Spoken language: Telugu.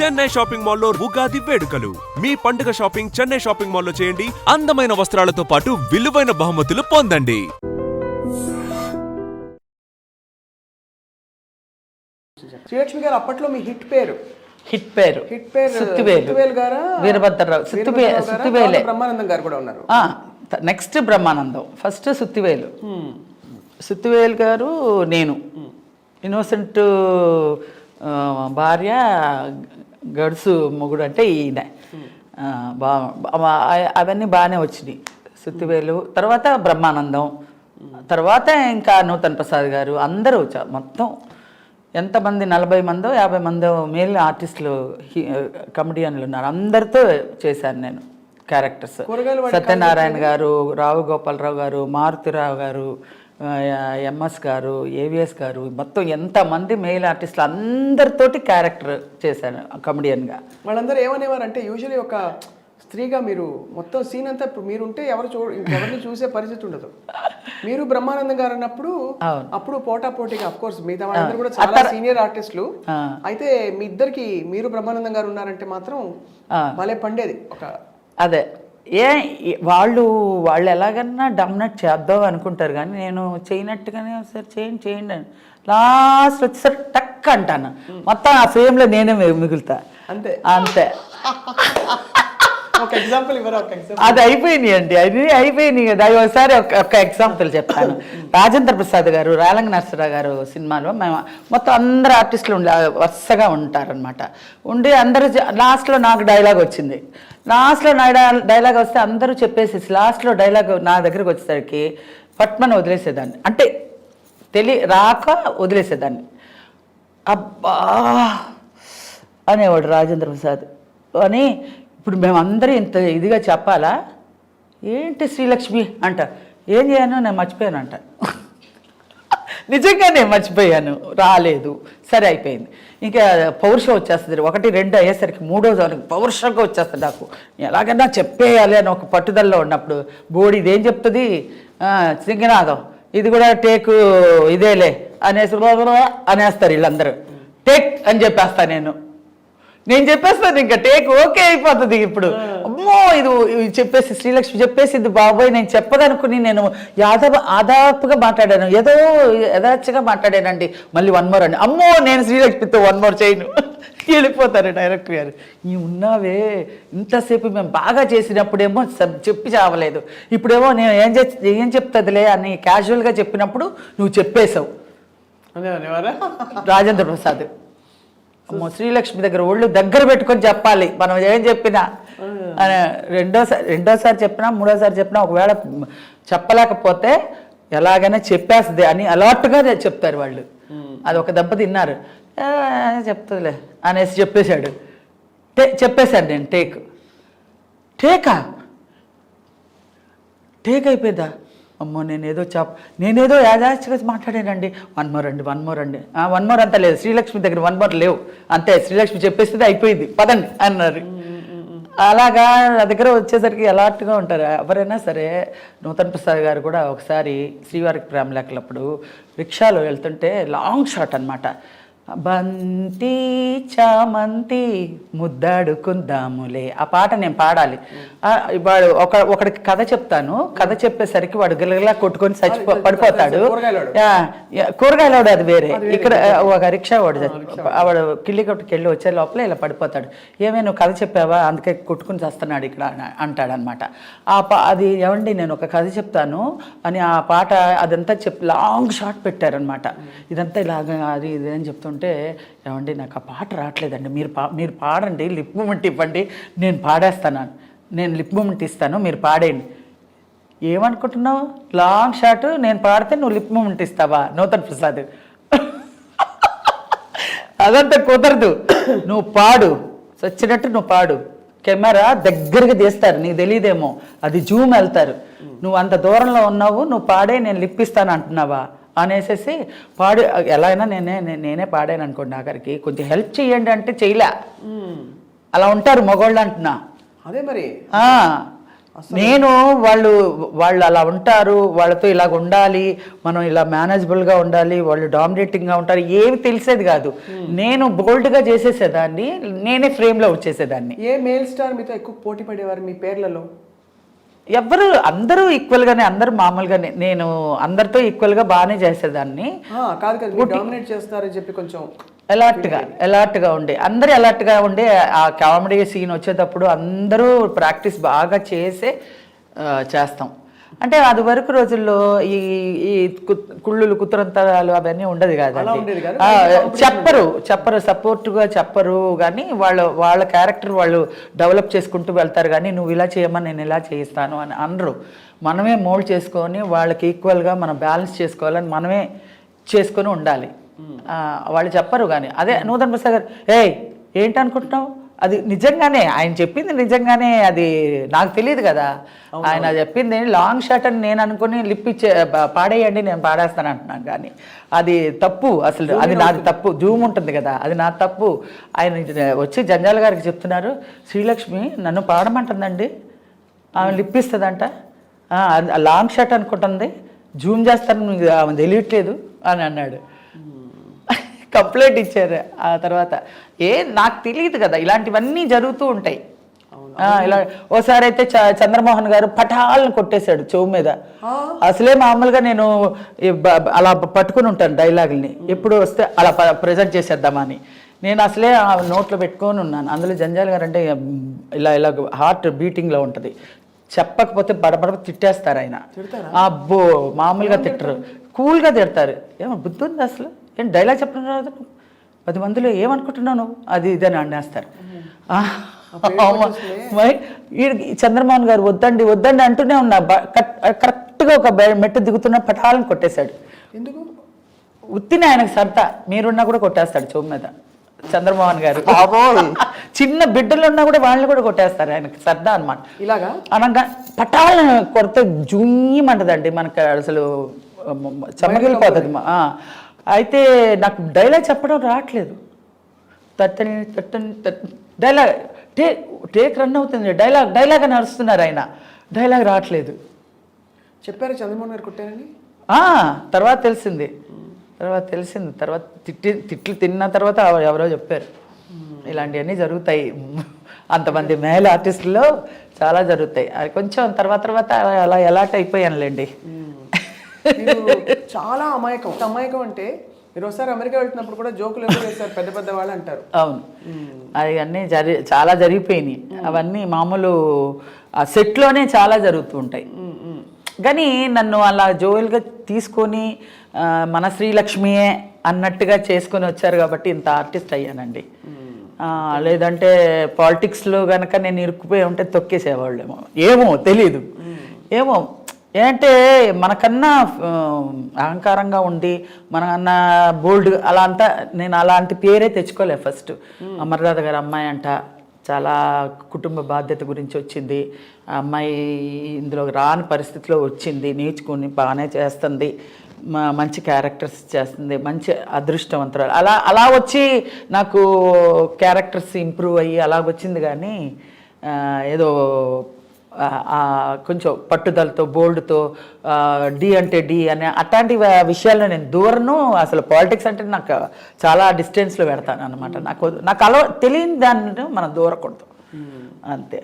చెన్నై షాపింగ్ మాల్లో ఉగాది వేడుకలు. మీ పండుగ షాపింగ్ చెన్నై షాపింగ్ మాల్లో చేయండి. అందమైన వస్త్రాలతో పాటు విలువైన బహుమతులు పొందండి. శ్రీలక్ష్మి గారు అప్పట్లో మీ హిట్ పేరు సుత్తివేలు గారా వీరభద్రరావు సుత్తివేలే. బ్రహ్మానందం గారు కూడా ఉన్నారు. నెక్స్ట్ బ్రహ్మానందం, ఫస్ట్ సుత్తివేలు గారు, నేను ఇన్నోసెంట్ భార్య, గడుసు మొగుడు అంటే ఈయన. అవన్నీ బాగానే వచ్చినాయి. సుత్తివేలు తర్వాత బ్రహ్మానందం, తర్వాత ఇంకా నూతన్ ప్రసాద్ గారు, అందరూ మొత్తం ఎంతమంది 40 మందో 50 మందో మేల్ ఆర్టిస్టులు కమెడియన్లు ఉన్నారు. అందరితో చేశాను నేను క్యారెక్టర్స్. సత్యనారాయణ గారు, రావు గోపాలరావు గారు, మారుతిరావు గారు, ఎంఎస్ గారు, ఏవిఎస్ గారు, మొత్తం ఎంతమంది మెయిల్ ఆర్టిస్టులు అందరితోటి క్యారెక్టర్ చేశాను కమెడియన్గా. వాళ్ళందరూ ఏమనేవారు అంటే, యూజువలీ ఒక స్త్రీగా మీరు మొత్తం సీన్ అంతా మీరుంటే ఎవరిని చూసే పరిస్థితి ఉండదు. మీరు బ్రహ్మానందం గారు అన్నప్పుడు అప్పుడు పోటాపోటీగా అఫ్ కోర్స్ మిగతా వాళ్ళందరూ కూడా చాలా సీనియర్ ఆర్టిస్టులు. అయితే మీ ఇద్దరికి మీరు బ్రహ్మానందం గారు ఉన్నారంటే మాత్రం భలే పండేది. ఒక అదే వాళ్ళు ఎలాగన్నా డామినేట్ చేద్దాం అనుకుంటారు, కానీ నేను చేయనట్టుగానే సరే చేయండి అని లాస్ట్ వచ్చేసరికి టక్ అంటాను. మొత్తం ఆ ఫ్రేమ్లో నేనే మిగులుతా. అంతే అది అయిపోయినాయి అండి, అది అయిపోయినాయి కదా. ఒకసారి ఒక ఎగ్జాంపుల్ చెప్తాను. రాజేంద్ర ప్రసాద్ గారు, రాలంగ నరసరావు గారు సినిమాలో మేము మొత్తం అందరు ఆర్టిస్టులు వరుసగా ఉంటారనమాట. ఉండి అందరూ లాస్ట్లో నాకు డైలాగ్ వచ్చింది. లాస్ట్లో నా డైలాగ్ వస్తే అందరూ చెప్పేసి లాస్ట్లో డైలాగ్ నా దగ్గరకు వచ్చేసరికి పట్మని వదిలేసేదాన్ని, అంటే రాక వదిలేసేదాన్ని. అబ్బా అనేవాడు రాజేంద్ర ప్రసాద్ అని. ఇప్పుడు మేమందరూ ఇంత ఇదిగా చెప్పాలా ఏంటి శ్రీలక్ష్మి అంట, ఏం చేయను నేను మర్చిపోయాను అంట. నిజంగా నేను మర్చిపోయాను, రాలేదు, సరే అయిపోయింది. ఇంకా పౌరుషం వచ్చేస్తుంది. 1, 2 అయ్యేసరికి 3వ పౌరుషంగా వచ్చేస్తుంది నాకు. ఎలాగైనా చెప్పేయాలి అని ఒక పట్టుదలలో ఉన్నప్పుడు బోడి ఇదేం చెప్తుంది, సింగనాథం ఇది కూడా టేకు ఇదేలే అనేస్తారు వీళ్ళందరూ. టేక్ అని చెప్పేస్తాను నేను చెప్పేస్తాను, ఇంకా టేక్ ఓకే అయిపోతుంది. ఇప్పుడు అమ్మో ఇది చెప్పేసి శ్రీలక్ష్మి చెప్పేసింది, బాబోయ్ నేను చెప్పదనుకుని నేను ఆదాపుగా మాట్లాడాను, ఏదో యథార్చగా మాట్లాడానండి. మళ్ళీ 1 మోర్ అండి, అమ్మో నేను శ్రీలక్ష్మితో 1 మోర్ చేయను, వెళ్ళిపోతారు డైరెక్టర్ గారు. ఈ ఉన్నావే ఇంతసేపు మేము బాగా చేసినప్పుడేమో చెప్పి చావలేదు, ఇప్పుడేమో నేను ఏం చెప్తుందిలే అని క్యాజువల్గా చెప్పినప్పుడు నువ్వు చెప్పేశావు. రాజేంద్ర ప్రసాద్ అమ్మో శ్రీలక్ష్మి దగ్గర ఒళ్ళు దగ్గర పెట్టుకొని చెప్పాలి మనం ఏం చెప్పినా అని. రెండోసారి చెప్పినా 3వసారి చెప్పినా ఒకవేళ చెప్పలేకపోతే ఎలాగైనా చెప్పేస్తుంది అని అలర్ట్గా చెప్తారు వాళ్ళు. అది ఒక దెబ్బ తిన్నారు, చెప్తుందిలే అనేసి చెప్పేశాడు. చెప్పేశాను నేను టేక్ అయిపోయిందా, అమ్మో నేనేదో యాదాచిగా మాట్లాడానండి. 1 మోర్ అండి 1 మోర్ అంతా లేదు, శ్రీలక్ష్మి దగ్గర 1 మోర్ లేవు, అంతే శ్రీలక్ష్మి చెప్పేస్తే అయిపోయింది పదండి అన్నారు. అలాగా నా దగ్గర వచ్చేసరికి అలర్ట్గా ఉంటారు ఎవరైనా సరే. నూతన్ ప్రసాద్ గారు కూడా ఒకసారి శ్రీవారికి ప్రేమలేఖలప్పుడు రిక్షాలో వెళ్తుంటే లాంగ్ షాట్ అనమాట, బంతి చామంతి ముద్దాడుకుందాములే ఆ పాట నేను పాడాలి. వాడు ఒకడికి కథ చెప్తాను, కథ చెప్పేసరికి వాడు గిలగిలా కొట్టుకొని పడిపోతాడు. కూరగాయలవాడు అది వేరే, ఇక్కడ ఒక రిక్షా వాడు కిల్లి కొట్టుకు వెళ్ళి వచ్చే లోపల ఇలా పడిపోతాడు. ఏమే నువ్వు కథ చెప్పావా అందుకే కొట్టుకుని చేస్తున్నాడు ఇక్కడ అంటాడనమాట. అది ఏమండి నేను ఒక కథ చెప్తాను అని ఆ పాట అదంతా లాంగ్ షాట్ పెట్టారనమాట. ఇదంతా ఇలాగ అది ఇది అని చెప్తుంటే, ఏమండి నాకు ఆ పాట రావట్లేదండి, మీరు పాడండి, లిప్ మూమెంట్ ఇవ్వండి, నేను పాడేస్తాను, నేను లిప్ మూమెంట్ ఇస్తాను, మీరు పాడేయండి. ఏమనుకుంటున్నావు, లాంగ్ షాట్ నేను పాడితే నువ్వు లిప్ మూమెంట్ ఇస్తావా నూతన్ ప్రసాద్? అదంతా కుదరదు, నువ్వు పాడు, వచ్చినట్టు నువ్వు పాడు, కెమెరా దగ్గరగా తీస్తారు, నీకు తెలియదేమో అది జూమ్ వెళ్తారు, నువ్వు అంత దూరంలో ఉన్నావు, నువ్వు పాడే నేను లిప్ ఇస్తాను అంటున్నావా అనేసి పాడు. ఎలా అయినా నేనే పాడాను అనుకోండి, ఆఖరికి కొంచెం హెల్ప్ చేయండి అంటే చేయలే. అలా ఉంటారు మగవాళ్ళు అంటున్నా. అదే మరి నేను వాళ్ళు అలా ఉంటారు, వాళ్ళతో ఇలాగ ఉండాలి, మనం ఇలా మేనేజబుల్గా ఉండాలి, వాళ్ళు డామినేటింగ్గా ఉంటారు, ఏమి తెలిసేది కాదు. నేను బోల్డ్గా చేసేసేదాన్ని, నేనే ఫ్రేమ్లో వచ్చేసేదాన్ని. ఏ మేల్ స్టార్ మీతో ఎక్కువ పోటీ పడేవారు మీ పేర్లలో? అందరూ ఈక్వల్గానే, అందరూ మామూలుగానే, నేను అందరితో ఈక్వల్గా బాగానే చేసేదాన్ని. కాదు కదా, డామినేట్ చేస్తారని చెప్పి కొంచెం ఎలర్ట్గా ఉండే, అందరూ ఎలర్ట్గా ఉండే. ఆ కామెడీ సీన్ వచ్చేటప్పుడు అందరూ ప్రాక్టీస్ బాగా చేసే చేస్తాం. అంటే అది వరకు రోజుల్లో ఈ కుళ్ళులు కుతురంతరాలు అవన్నీ ఉండదు కదండి. చెప్పరు సపోర్ట్గా చెప్పరు, కానీ వాళ్ళ క్యారెక్టర్ వాళ్ళు డెవలప్ చేసుకుంటూ వెళ్తారు. కానీ నువ్వు ఇలా చేయమని నేను ఇలా చేయిస్తాను అని అనరు. మనమే మోల్డ్ చేసుకొని వాళ్ళకి ఈక్వల్గా మనం బ్యాలెన్స్ చేసుకోవాలని మనమే చేసుకొని ఉండాలి. వాళ్ళు చెప్పరు. కానీ అదే నూతన్ ప్రసాద్ గారు ఏంటనుకుంటున్నావు, అది నిజంగానే ఆయన చెప్పింది, నిజంగానే అది నాకు తెలియదు కదా. ఆయన చెప్పింది లాంగ్ షాట్ అని నేను అనుకుని లిప్ ఇచ్చే పాడేయండి నేను పాడేస్తాను అంటున్నాను, కానీ అది తప్పు. అసలు అది నాది తప్పు. జూమ్ ఉంటుంది కదా, అది నా తప్పు. ఆయన వచ్చి జంజాల గారికి చెప్తున్నారు, శ్రీలక్ష్మి నన్ను పాడమంటుందండి, ఆమె లిప్ ఇస్తుందంట, లాంగ్ షాట్ అనుకుంటుంది, జూమ్ చేస్తాను ఆమె తెలియట్లేదు అని అన్నాడు. కంప్లైంట్ ఇచ్చారు. ఆ తర్వాత నాకు తెలియదు కదా, ఇలాంటివన్నీ జరుగుతూ ఉంటాయి. ఇలా ఓసారి అయితే చంద్రమోహన్ గారు పటాలను కొట్టేశాడు చెవు మీద. అసలే మామూలుగా నేను అలా పట్టుకుని ఉంటాను డైలాగుల్ని, ఎప్పుడు వస్తే అలా ప్రజెంట్ చేసేద్దామని. నేను అసలే నోట్లో పెట్టుకొని ఉన్నాను. అందులో జంజాల్ గారు అంటే ఇలా హార్ట్ బీటింగ్లో ఉంటుంది, చెప్పకపోతే బడబడ తిట్టేస్తారు ఆయన. అబ్బో మామూలుగా తిట్టరు, కూల్గా తిడతారు. ఏమో బుద్ధి ఉంది అసలు, ఏం డైలాగ్ చెప్పడం రాదు, 10 మందిలో ఏమనుకుంటున్నాను అది ఇదని అనేస్తారు. చంద్రమోహన్ గారు వద్దండి వద్దండి అంటూనే ఉన్నా, కరెక్ట్గా ఒక మెట్టు దిగుతున్న పటాలను కొట్టేశాడు. ఎందుకు? ఉత్తిని ఆయనకు సరదా, మీరున్నా కూడా కొట్టేస్తాడు చెవు మీద చంద్రమోహన్ గారు. చిన్న బిడ్డలు ఉన్నా కూడా వాళ్ళని కూడా కొట్టేస్తారు, ఆయనకు సరదా అనమాట. ఇలాగా అనగా పటాలను కొడితే జూయమంటదండి మనకు, అసలు చెమ్మగిలిపోతుంది. అయితే నాకు డైలాగ్ చెప్పడం రావట్లేదు, డైలాగ్ టేక్ రన్ అవుతుంది, డైలాగ్ అని అరుస్తున్నారు ఆయన, డైలాగ్ రావట్లేదు. చెప్పారు చంద్రమోహన్ గారు కొట్టారని? తర్వాత తెలిసింది, తర్వాత తిట్లు తిన్న తర్వాత ఎవరో చెప్పారు. ఇలాంటివన్నీ జరుగుతాయి, అంతమంది మేల్ ఆర్టిస్టుల్లో చాలా జరుగుతాయి. అది కొంచెం తర్వాత అలా ఎలాట్ అయిపోయానులేండి. చాలా అమాయకం అంటే మీరు ఒకసారి అమెరికా వెళ్తున్నప్పుడు కూడా జోకులు ఎందుకు వేస్తారు పెద్ద పెద్ద వాళ్ళు అంటారు. అవును, అవన్నీ చాలా జరిగిపోయినాయి. అవన్నీ మామూలు సెట్లోనే చాలా జరుగుతూ ఉంటాయి. కానీ నన్ను అలా జోయల్గా తీసుకొని మన శ్రీలక్ష్మియే అన్నట్టుగా చేసుకొని వచ్చారు కాబట్టి ఇంత ఆర్టిస్ట్ అయ్యానండి. లేదంటే పాలిటిక్స్లో కనుక నేను ఇరుక్కుపోయి ఉంటే తొక్కేసేవాళ్ళేమో, ఏమో తెలీదు. ఏమో ఏంటంటే మనకన్నా అహంకారంగా ఉండి మనకన్నా బోల్డ్ అలా అంతా, నేను అలాంటి పేరే తెచ్చుకోలే. ఫస్ట్ అమర్నాథ్ గారి అమ్మాయి అంట, చాలా కుటుంబ బాధ్యత గురించి వచ్చింది. ఆ అమ్మాయి ఇందులో రాని పరిస్థితిలో వచ్చింది, నేర్చుకుని బాగానే చేస్తుంది, మంచి క్యారెక్టర్స్ చేస్తుంది, మంచి అదృష్టవంతురాలు. అలా వచ్చి నాకు క్యారెక్టర్స్ ఇంప్రూవ్ అయ్యి అలా వచ్చింది. కానీ ఏదో కొంచెం పట్టుదలతో బోల్డ్తో డి అంటే డి అనే అట్లాంటి విషయాల్లో నేను దూరను. అసలు పాలిటిక్స్ అంటే నాకు చాలా డిస్టెన్స్లో పెడతాను అనమాట. నాకు తెలియని దాన్ని మనం దూరకూడదు, అంతే.